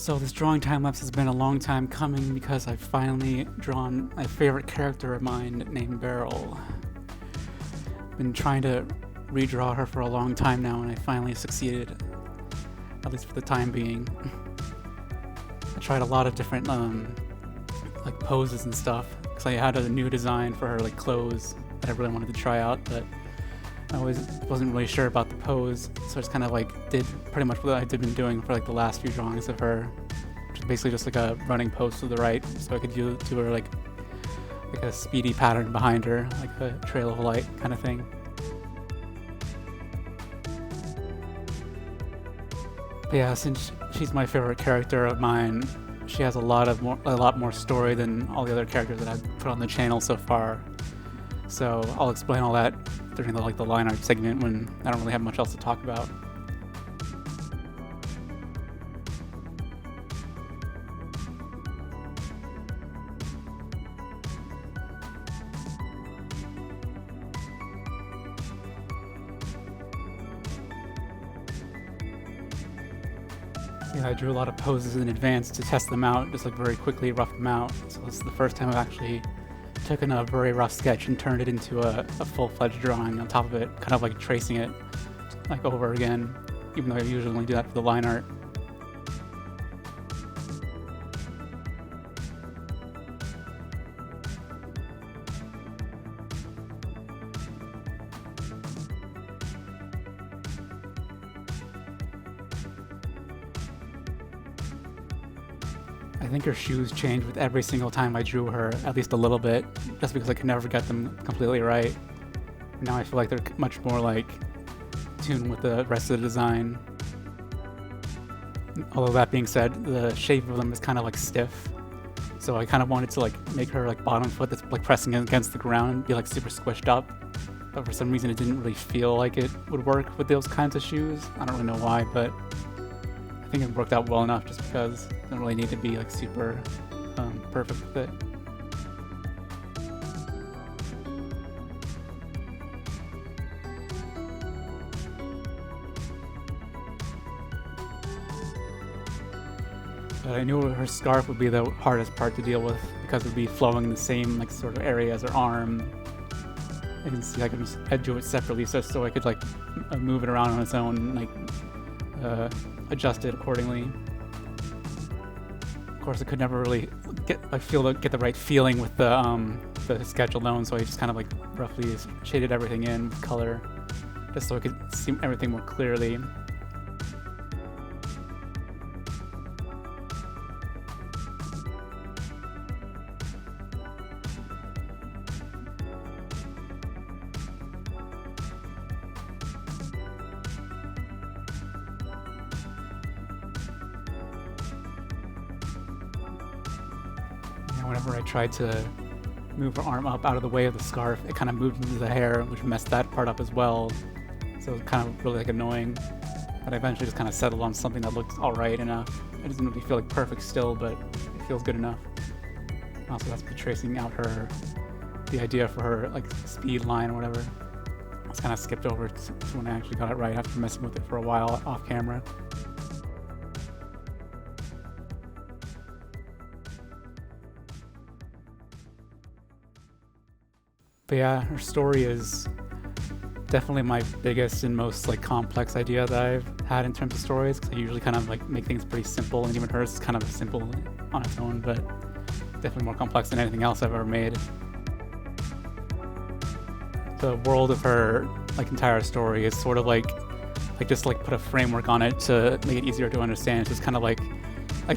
So this drawing time lapse has been a long time coming because I've finally drawn my favorite character of mine named Beryl. Been trying to redraw her for a long time now, and I finally succeeded, at least for the time being. I tried a lot of different like poses and stuff because I had a new design for her like clothes that I really wanted to try out, but I wasn't really sure about the pose, so I just kind of like did pretty much what I'd been doing for like the last few drawings of her, which is basically just like a running pose to the right, so I could do her like a speedy pattern behind her, like a trail of light kind of thing. But yeah, since she's my favorite character of mine, she has a lot more story than all the other characters that I've put on the channel so far. So I'll explain all that during the line art segment when I don't really have much else to talk about. Yeah, I drew a lot of poses in advance to test them out, just like very quickly roughed them out. So this is the first time I've actually taken a very rough sketch and turned it into a full-fledged drawing on top of it, kind of like tracing it like over again, even though I usually only do that for the line art. I think her shoes changed with every single time I drew her, at least a little bit, just because I could never get them completely right. Now I feel like they're much more like tuned with the rest of the design. Although that being said, the shape of them is kind of like stiff, so I kind of wanted to like make her like bottom foot that's like pressing against the ground be like super squished up, but for some reason it didn't really feel like it would work with those kinds of shoes. I don't really know why, but I think it worked out well enough just because it doesn't really need to be like super perfect with it. But I knew her scarf would be the hardest part to deal with because it would be flowing in the same like sort of area as her arm. I can see I can just do it separately so I could like move it around on its own and like adjust it accordingly. Of course, I could never really get the right feeling with the sketch alone, so I just kind of like roughly shaded everything in with color, just so I could see everything more clearly. Whenever I tried to move her arm up out of the way of the scarf, it kind of moved into the hair, which messed that part up as well. So it was kind of really like annoying. But I eventually just kind of settled on something that looked alright enough. It doesn't really feel like perfect still, but it feels good enough. Also, that's for tracing out the idea for her like speed line or whatever. I was kind of skipped over to when I actually got it right after messing with it for a while off camera. But yeah, her story is definitely my biggest and most like complex idea that I've had in terms of stories, because I usually kind of like make things pretty simple, and even hers is kind of simple on its own, but definitely more complex than anything else I've ever made. The world of her like entire story is sort of like just like put a framework on it to make it easier to understand. It's just kind of like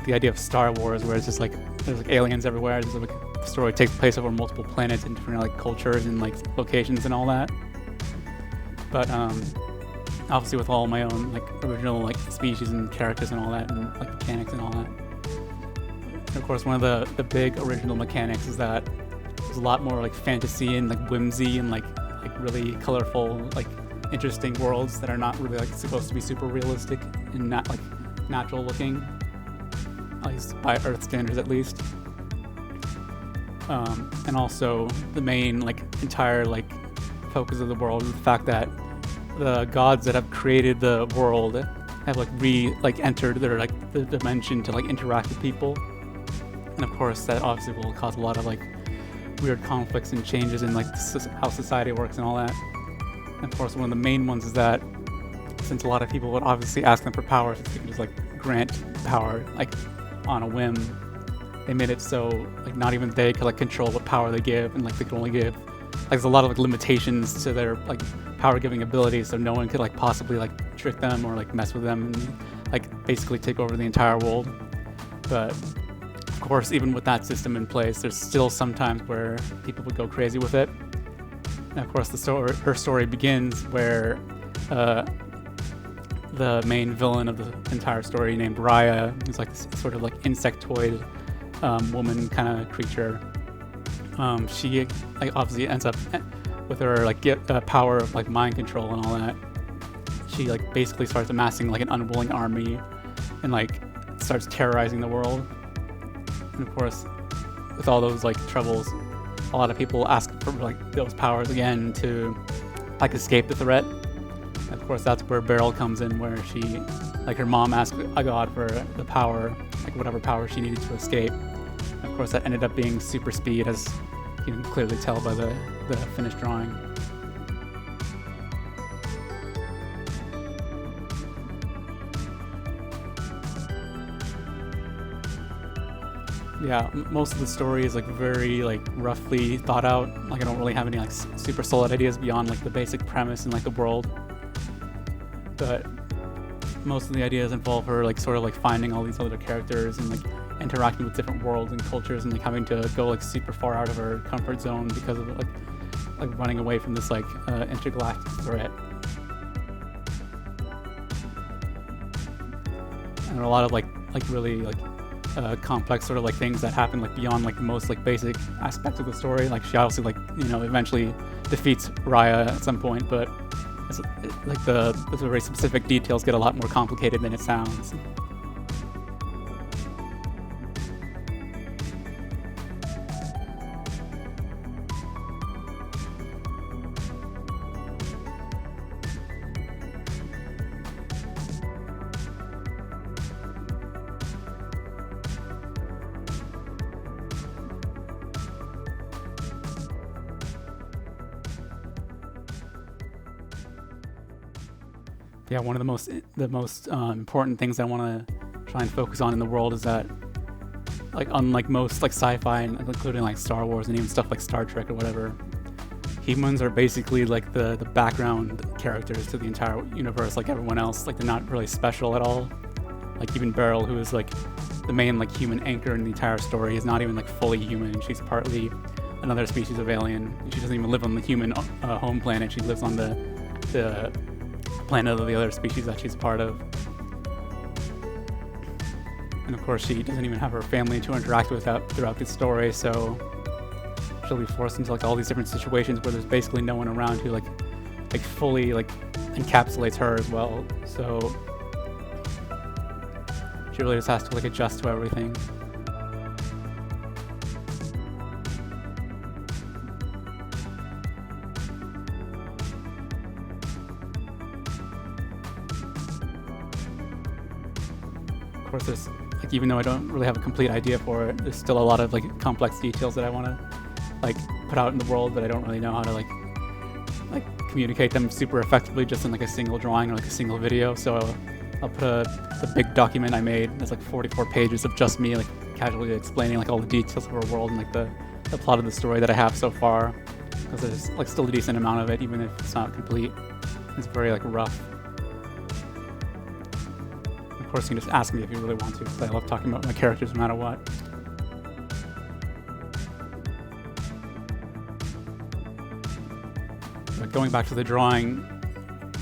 the idea of Star Wars, where it's just like there's like aliens everywhere. There's like the story takes place over multiple planets and different like cultures and like locations and all that. But obviously with all my own like original like species and characters and all that, and like mechanics and all that. And of course, one of the big original mechanics is that there's a lot more like fantasy and like whimsy and like really colorful, like interesting worlds that are not really like supposed to be super realistic and not like natural looking, at least by Earth standards at least. And also the main like entire like focus of the world is the fact that the gods that have created the world have like entered their like the dimension to like interact with people, and of course that obviously will cause a lot of like weird conflicts and changes in like how society works and all that. And of course, one of the main ones is that since a lot of people would obviously ask them for power, since they can just like grant power like on a whim, they made it so like not even they could like control what power they give, and like they could only give like there's a lot of like limitations to their like power giving abilities, so no one could like possibly like trick them or like mess with them and like basically take over the entire world. But of course, even with that system in place, there's still sometimes where people would go crazy with it. And of course, her story begins where the main villain of the entire story, named Raya, who's like this sort of like insectoid woman kind of creature. She like obviously ends up with her like power of like mind control and all that. She like basically starts amassing like an unwilling army and like starts terrorizing the world. And of course, with all those like troubles, a lot of people ask for like those powers again to like escape the threat. And of course, that's where Beryl comes in, where she like her mom asked a god for the power, like whatever power she needed to escape. And of course, that ended up being super speed, as you can clearly tell by the finished drawing. Yeah, most of the story is like very like roughly thought out. Like I don't really have any like super solid ideas beyond like the basic premise and like the world. But most of the ideas involve her like sort of like finding all these other characters and like interacting with different worlds and cultures and like having to go like super far out of her comfort zone because of like running away from this like intergalactic threat. And a lot of like really like complex sort of like things that happen like beyond like the most like basic aspects of the story. Like she obviously like eventually defeats Raya at some point, but it's, like the very specific details get a lot more complicated than it sounds. Yeah, one of the most important things I want to try and focus on in the world is that, like, unlike most like sci-fi, and including like Star Wars and even stuff like Star Trek or whatever, humans are basically like the background characters to the entire universe. Like everyone else, like they're not really special at all. Like even Beryl, who is like the main like human anchor in the entire story, is not even like fully human. She's partly another species of alien. She doesn't even live on the human home planet. She lives on the planet of the other species that she's a part of. And of course, she doesn't even have her family to interact with throughout this story, so she'll be forced into like all these different situations where there's basically no one around who like fully like encapsulates her as well. So she really just has to like adjust to everything. Of course, there's like, even though I don't really have a complete idea for it, there's still a lot of like complex details that I want to like put out in the world, but I don't really know how to like communicate them super effectively just in like a single drawing or like a single video. So I'll put the big document I made. There's like 44 pages of just me like casually explaining like all the details of our world and like the plot of the story that I have so far, because there's like still a decent amount of it, even if it's not complete. It's very like rough. Of course, you can just ask me if you really want to, because I love talking about my characters no matter what. But going back to the drawing,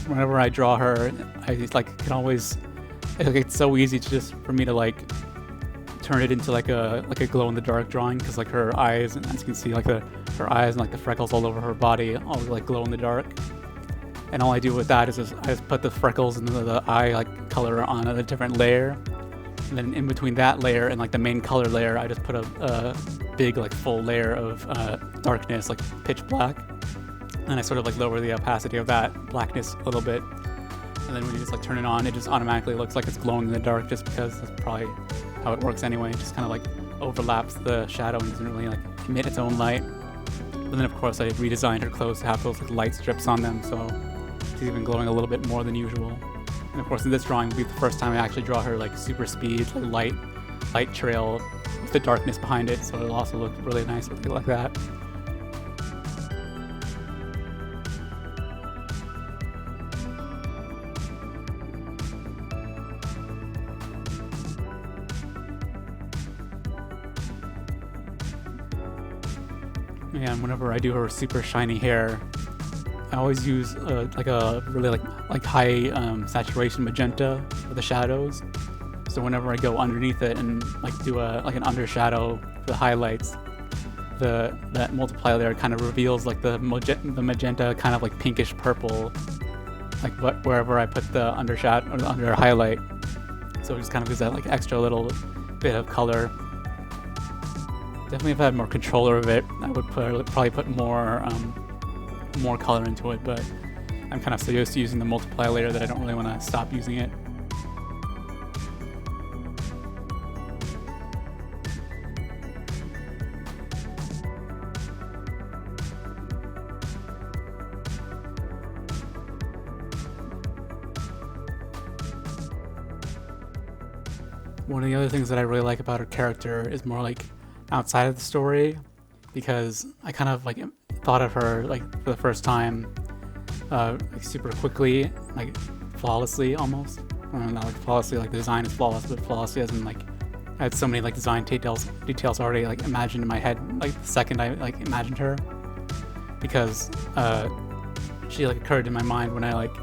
whenever I draw her, I just like can always, it's so easy to just for me to like turn it into like a glow in the dark drawing, because like her eyes, and as you can see, like her eyes and like the freckles all over her body all like glow in the dark. And all I do with that is I just put the freckles and the eye like color on a different layer, and then in between that layer and like the main color layer, I just put a big like full layer of darkness, like pitch black, and I sort of like lower the opacity of that blackness a little bit. and then when you just like turn it on, it just automatically looks like it's glowing in the dark, just because that's probably how it works anyway. It just kind of like overlaps the shadow and doesn't really like emit its own light. But then of course I redesigned her clothes to have those like light strips on them, so she's even glowing a little bit more than usual. And of course in this drawing will be the first time I actually draw her like super speed, like light trail with the darkness behind it, so it'll also look really nice with it like that. And whenever I do her super shiny hair, I always use like a really like high saturation magenta for the shadows. So whenever I go underneath it and like do like an undershadow for the highlights, that multiply layer kind of reveals like the magenta kind of like pinkish purple, like wherever I put the undershadow or under highlight. So it just kind of gives that like extra little bit of color. Definitely, if I had more control over it, I would probably put more color into it, but I'm kind of so used to using the multiply layer that I don't really want to stop using it. One of the other things that I really like about her character is more like outside of the story, because I kind of like thought of her like for the first time like super quickly, like flawlessly almost. Not like flawlessly like the design is flawless, but flawlessly as in like I had so many like design details already like imagined in my head like the second I like imagined her, because she like occurred in my mind when I like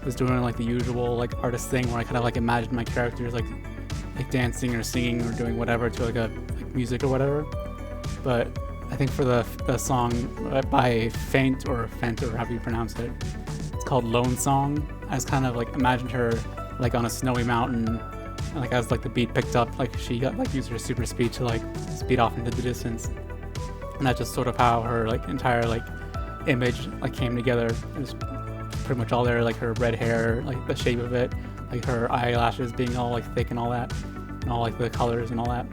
was doing like the usual like artist thing where I kind of like imagined my characters like dancing or singing or doing whatever to like music or whatever. But I think for the song by Fent or however you pronounce it, it's called Lone Song. I just kind of like imagined her like on a snowy mountain, and like as like the beat picked up, like she got like used her super speed to like speed off into the distance, and that's just sort of how her like entire like image like came together. It was pretty much all there, like her red hair, like the shape of it, like her eyelashes being all like thick and all that, and all like the colors and all that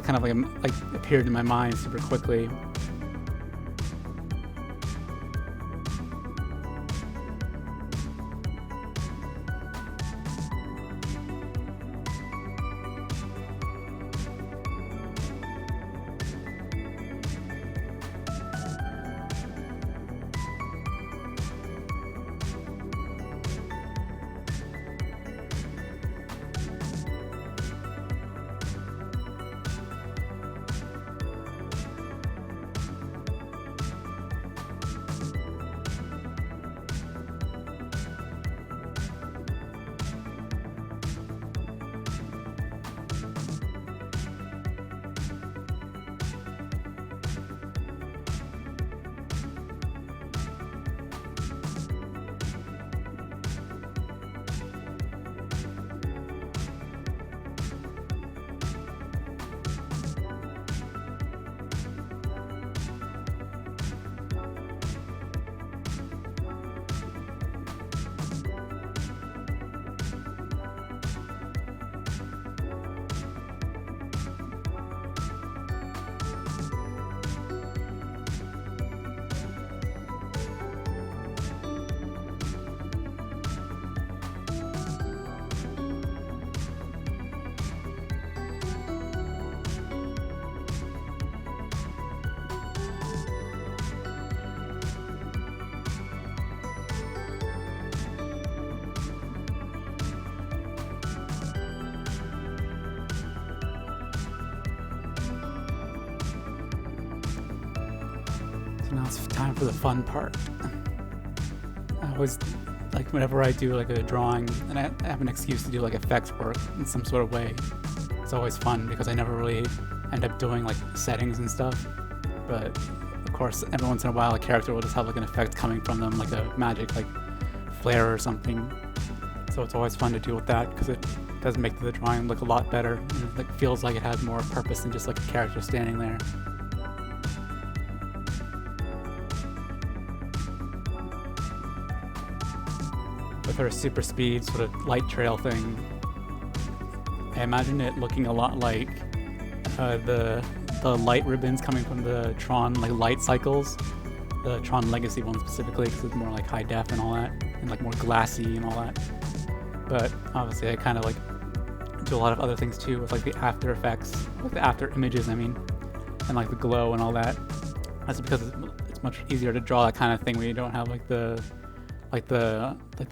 kind of like appeared in my mind super quickly. Now it's time for the fun part. I always, like whenever I do like a drawing and I have an excuse to do like effects work in some sort of way, it's always fun because I never really end up doing like settings and stuff. But of course, every once in a while a character will just have like an effect coming from them, like a magic like flare or something. So it's always fun to deal with that because it does make the drawing look a lot better. And it like feels like it has more purpose than just like a character standing there. with her super speed sort of light trail thing, I imagine it looking a lot like the light ribbons coming from the Tron like light cycles, the Tron Legacy one specifically, because it's more like high def and all that, and like more glassy and all that. But obviously, I kind of like do a lot of other things too with like the after effects, like the after images, I mean, and like the glow and all that. That's because it's much easier to draw that kind of thing when you don't have like the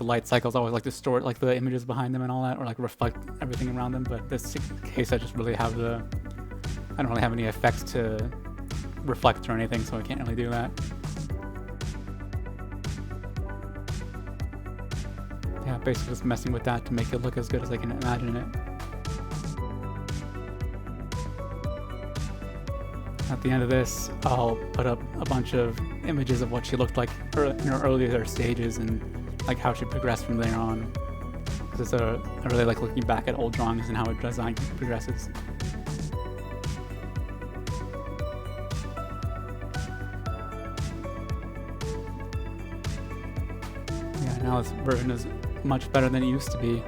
light cycles always like distort like the images behind them and all that, or like reflect everything around them. But this case, I don't really have any effects to reflect or anything, so I can't really do that. Yeah, basically just messing with that to make it look as good as I can imagine it. At the end of this, I'll put up a bunch of images of what she looked like in her earlier stages and like how she progressed from there on. Because I really like looking back at old drawings and how a design progresses. Yeah, now this version is much better than it used to be.